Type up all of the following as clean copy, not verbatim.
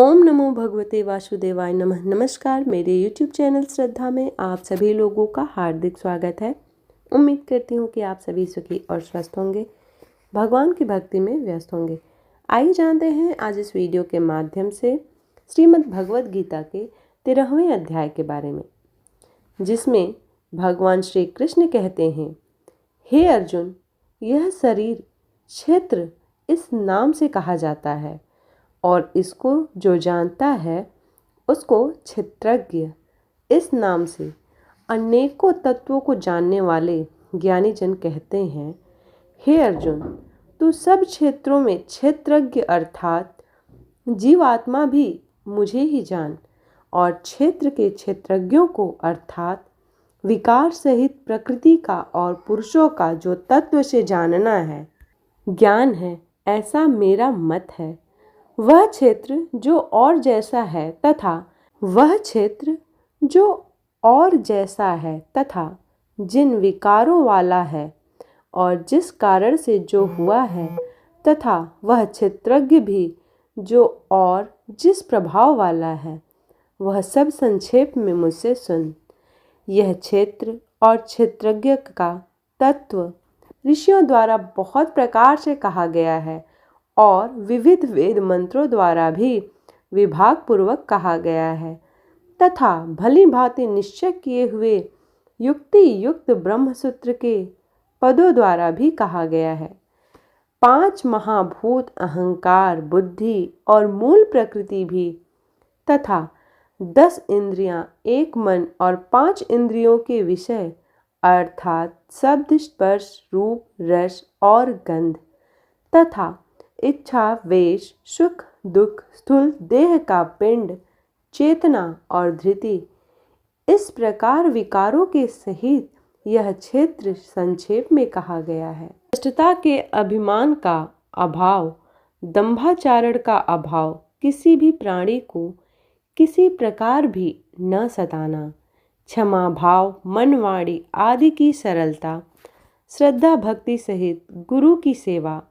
ओम नमो भगवते वासुदेवाय नमः। नमस्कार, मेरे YouTube चैनल श्रद्धा में आप सभी लोगों का हार्दिक स्वागत है। उम्मीद करती हूँ कि आप सभी सुखी और स्वस्थ होंगे, भगवान की भक्ति में व्यस्त होंगे। आइए जानते हैं आज इस वीडियो के माध्यम से श्रीमद् भगवद गीता के 13वें अध्याय के बारे में, जिसमें भगवान श्री कृष्ण कहते हैं, हे अर्जुन, यह शरीर क्षेत्र इस नाम से कहा जाता है और इसको जो जानता है उसको क्षेत्रज्ञ इस नाम से अनेकों तत्वों को जानने वाले ज्ञानी जन कहते हैं। हे अर्जुन, तू सब क्षेत्रों में क्षेत्रज्ञ अर्थात जीवात्मा भी मुझे ही जान और क्षेत्र के क्षेत्रज्ञों को अर्थात विकार सहित प्रकृति का और पुरुषों का जो तत्व से जानना है, ज्ञान है, ऐसा मेरा मत है। वह क्षेत्र जो और जैसा है तथा जिन विकारों वाला है और जिस कारण से जो हुआ है तथा वह क्षेत्रज्ञ भी जो और जिस प्रभाव वाला है, वह सब संक्षेप में मुझसे सुन। यह क्षेत्र और क्षेत्रज्ञ का तत्व ऋषियों द्वारा बहुत प्रकार से कहा गया है और विविध वेद मंत्रों द्वारा भी विभाग पूर्वक कहा गया है तथा भली भांति निश्चय किए हुए युक्ति युक्त ब्रह्मसूत्र के पदों द्वारा भी कहा गया है। 5 महाभूत अहंकार, बुद्धि और मूल प्रकृति भी तथा 10 इंद्रियां, 1 मन और 5 इंद्रियों के विषय अर्थात शब्द, स्पर्श, रूप, रस और गंध तथा इच्छा, वेश, सुख, दुख, स्थूल देह का पिंड, चेतना और धृति, इस प्रकार विकारों के सहित यह क्षेत्र संक्षेप में कहा गया है। श्रेष्ठता के अभिमान का अभाव, दंभाचारण का अभाव, किसी भी प्राणी को किसी प्रकार भी न सताना, क्षमा भाव, मन, वाणी आदि की सरलता, श्रद्धा भक्ति सहित गुरु की सेवा,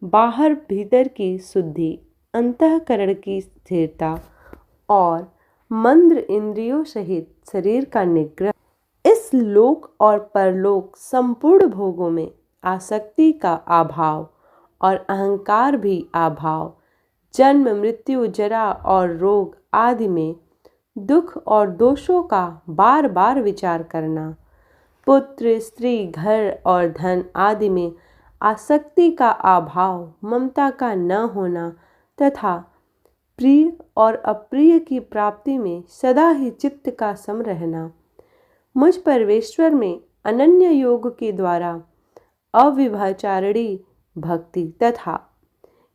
बाहर भीतर की शुद्धि, अंतःकरण की स्थिरता और मंद्र इंद्रियों सहित शरीर का निग्रह, इस लोक और परलोक संपूर्ण भोगों में आसक्ति का अभाव और अहंकार भी अभाव, जन्म, मृत्यु, जरा और रोग आदि में दुख और दोषों का बार बार विचार करना, पुत्र, स्त्री, घर और धन आदि में आसक्ति का अभाव, ममता का न होना तथा प्रिय और अप्रिय की प्राप्ति में सदा ही चित्त का सम रहना, मुझ परमेश्वर में अनन्य योग के द्वारा अविभाचारिणी भक्ति तथा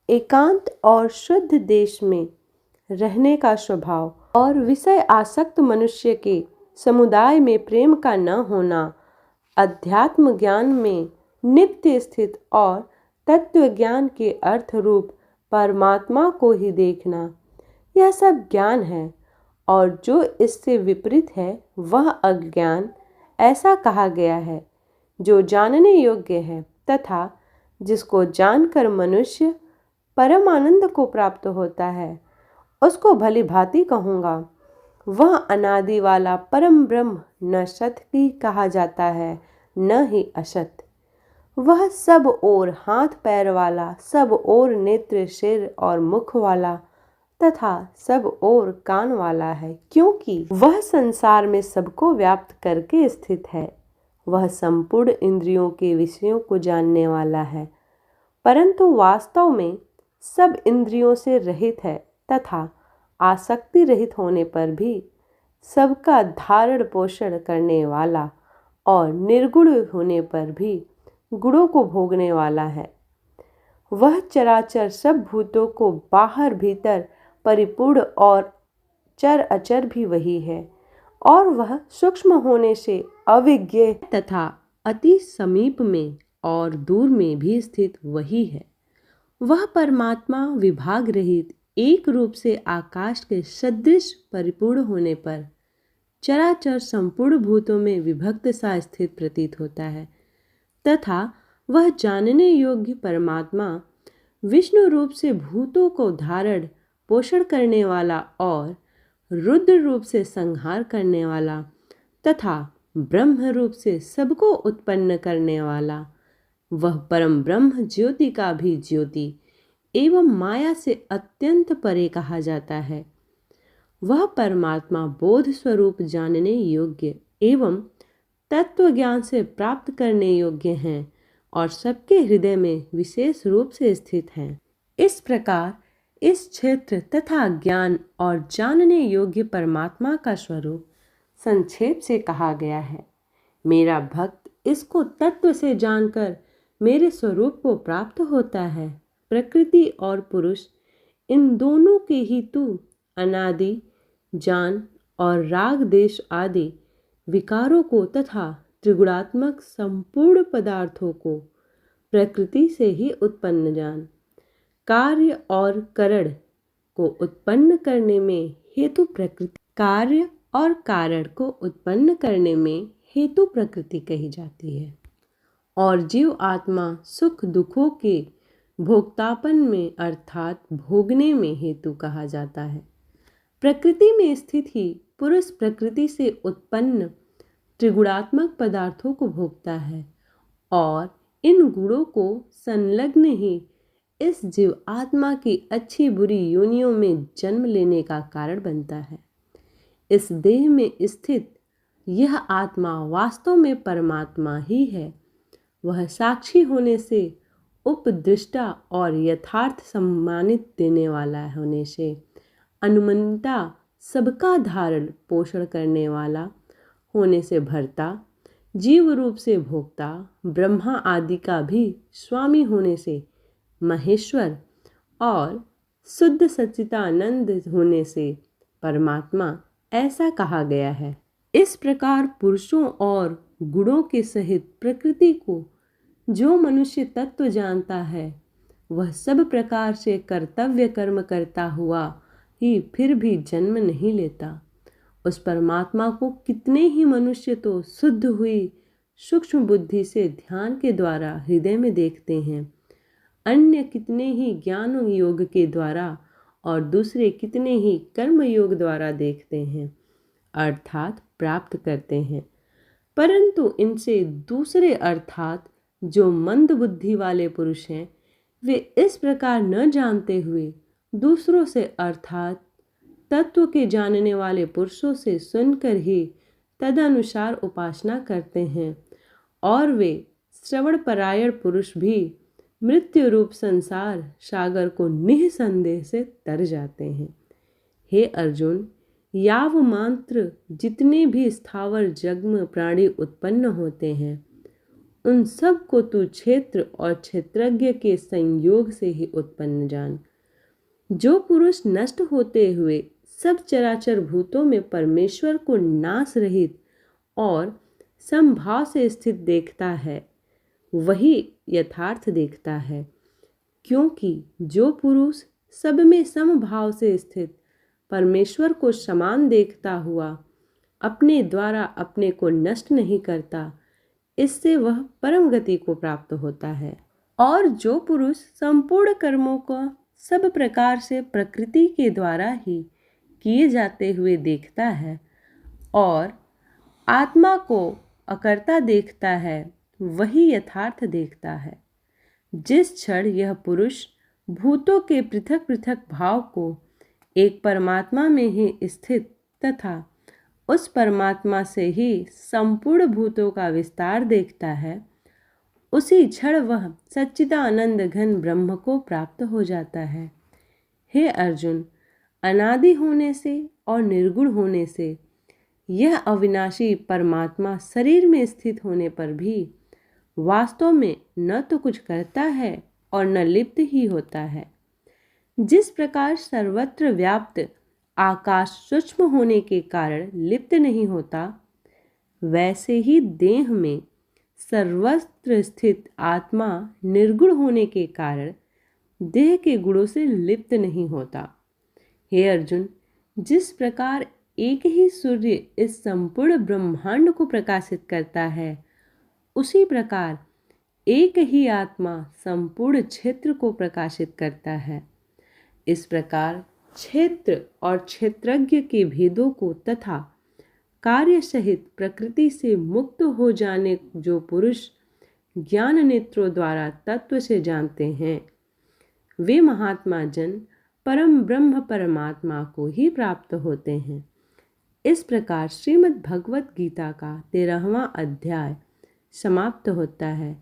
एकांत और शुद्ध देश में रहने का स्वभाव और विषय आसक्त मनुष्य के समुदाय में प्रेम का न होना, अध्यात्म ज्ञान में नित्य स्थित और तत्व ज्ञान के अर्थ रूप परमात्मा को ही देखना, यह सब ज्ञान है और जो इससे विपरीत है वह अज्ञान। ऐसा कहा गया है जो जानने योग्य है तथा जिसको जानकर मनुष्य परम आनंद को प्राप्त होता है, उसको भली भांति कहूँगा। वह अनादि वाला परम ब्रह्म न सत ही कहा जाता है न ही असत। वह सब ओर हाथ पैर वाला, सब ओर नेत्र, सिर और मुख वाला तथा सब ओर कान वाला है, क्योंकि वह संसार में सबको व्याप्त करके स्थित है। वह संपूर्ण इंद्रियों के विषयों को जानने वाला है, परंतु वास्तव में सब इंद्रियों से रहित है तथा आसक्ति रहित होने पर भी सबका धारण पोषण करने वाला और निर्गुण होने पर भी गुणों को भोगने वाला है। वह चराचर सब भूतों को बाहर भीतर परिपूर्ण और चर अचर भी वही है और वह सूक्ष्म होने से अविज्ञेय तथा अति समीप में और दूर में भी स्थित वही है। वह परमात्मा विभाग रहित एक रूप से आकाश के सदृश परिपूर्ण होने पर चराचर संपूर्ण भूतों में विभक्त सा स्थित प्रतीत होता है तथा वह जानने योग्य परमात्मा विष्णु रूप से भूतों को धारण पोषण करने वाला और रुद्र रूप से संहार करने वाला तथा ब्रह्म रूप से सबको उत्पन्न करने वाला, वह परम ब्रह्म ज्योति का भी ज्योति एवं माया से अत्यंत परे कहा जाता है। वह परमात्मा बोध स्वरूप जानने योग्य एवं तत्व ज्ञान से प्राप्त करने योग्य हैं और सबके हृदय में विशेष रूप से स्थित हैं। इस प्रकार इस क्षेत्र तथा ज्ञान और जानने योग्य परमात्मा का स्वरूप संक्षेप से कहा गया है। मेरा भक्त इसको तत्व से जानकर मेरे स्वरूप को प्राप्त होता है। प्रकृति और पुरुष इन दोनों के ही तू अनादि जान और राग देश आदि विकारों को तथा त्रिगुणात्मक संपूर्ण पदार्थों को प्रकृति से ही उत्पन्न जान। कार्य और कारण को उत्पन्न करने में हेतु प्रकृति, कार्य और कारण को उत्पन्न करने में हेतु प्रकृति कही जाती है और जीव आत्मा सुख दुखों के भोक्तापन में अर्थात भोगने में हेतु कहा जाता है। प्रकृति में स्थित ही पुरुष प्रकृति से उत्पन्न त्रिगुणात्मक पदार्थों को भोगता है और इन गुणों को संलग्न ही इस जीव आत्मा की अच्छी बुरी योनियों में जन्म लेने का कारण बनता है। इस देह में स्थित यह आत्मा वास्तव में परमात्मा ही है। वह साक्षी होने से उपदृष्टा और यथार्थ सम्मानित देने वाला होने से अनुमंता सबका धारण पोषण करने वाला होने से भरता, जीव रूप से भोक्ता, ब्रह्मा आदि का भी स्वामी होने से महेश्वर और शुद्ध सच्चिदानंद होने से परमात्मा ऐसा कहा गया है। इस प्रकार पुरुषों और गुणों के सहित प्रकृति को जो मनुष्य तत्व जानता है वह सब प्रकार से कर्तव्य कर्म करता हुआ ही फिर भी जन्म नहीं लेता। उस परमात्मा को कितने ही मनुष्य तो शुद्ध हुई सूक्ष्म बुद्धि से ध्यान के द्वारा हृदय में देखते हैं, अन्य कितने ही ज्ञान योग के द्वारा और दूसरे कितने ही कर्म योग द्वारा देखते हैं अर्थात प्राप्त करते हैं। परंतु इनसे दूसरे अर्थात जो मंद बुद्धि वाले पुरुष हैं वे इस प्रकार न जानते हुए दूसरों से अर्थात तत्व के जानने वाले पुरुषों से सुनकर ही तदनुसार उपासना करते हैं और वे श्रवण परायण पुरुष भी मृत्यु रूप संसार सागर को निःसंदेह से तर जाते हैं। हे अर्जुन, याव मात्र जितने भी स्थावर जग्म प्राणी उत्पन्न होते हैं उन सब को तू क्षेत्र और क्षेत्रज्ञ के संयोग से ही उत्पन्न जान। जो पुरुष नष्ट होते हुए सब चराचर भूतों में परमेश्वर को नाश रहित और समभाव से स्थित देखता है वही यथार्थ देखता है, क्योंकि जो पुरुष सब में समभाव से स्थित परमेश्वर को समान देखता हुआ अपने द्वारा अपने को नष्ट नहीं करता, इससे वह परम गति को प्राप्त होता है। और जो पुरुष संपूर्ण कर्मों को सब प्रकार से प्रकृति के द्वारा ही किए जाते हुए देखता है और आत्मा को अकर्ता देखता है वही यथार्थ देखता है। जिस क्षण यह पुरुष भूतों के पृथक पृथक भाव को एक परमात्मा में ही स्थित तथा उस परमात्मा से ही संपूर्ण भूतों का विस्तार देखता है, उसी क्षण वह सच्चिदानंद घन ब्रह्म को प्राप्त हो जाता है। हे अर्जुन, अनादि होने से और निर्गुण होने से यह अविनाशी परमात्मा शरीर में स्थित होने पर भी वास्तव में न तो कुछ करता है और न लिप्त ही होता है। जिस प्रकार सर्वत्र व्याप्त आकाश सूक्ष्म होने के कारण लिप्त नहीं होता, वैसे ही देह में सर्वत्र स्थित आत्मा निर्गुण होने के कारण देह के गुणों से लिप्त नहीं होता। हे अर्जुन, जिस प्रकार एक ही सूर्य इस संपूर्ण ब्रह्मांड को प्रकाशित करता है, उसी प्रकार एक ही आत्मा संपूर्ण क्षेत्र को प्रकाशित करता है। इस प्रकार क्षेत्र और क्षेत्रज्ञ के भेदों को तथा कार्य सहित प्रकृति से मुक्त हो जाने जो पुरुष ज्ञान नेत्रों द्वारा तत्व से जानते हैं, वे महात्मा जन परम ब्रह्म परमात्मा को ही प्राप्त होते हैं। इस प्रकार श्रीमद् भगवत गीता का 13वां अध्याय समाप्त होता है।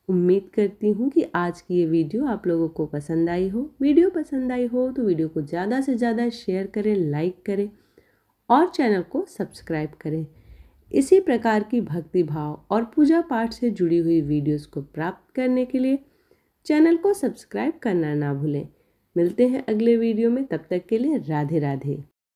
उम्मीद करती हूँ कि आज की ये वीडियो आप लोगों को पसंद आई हो। वीडियो पसंद आई हो तो वीडियो को ज़्यादा से ज़्यादा शेयर करें, लाइक करें और चैनल को सब्सक्राइब करें। इसी प्रकार की भक्ति भाव और पूजा पाठ से जुड़ी हुई वीडियोस को प्राप्त करने के लिए चैनल को सब्सक्राइब करना ना भूलें। मिलते हैं अगले वीडियो में, तब तक के लिए राधे राधे।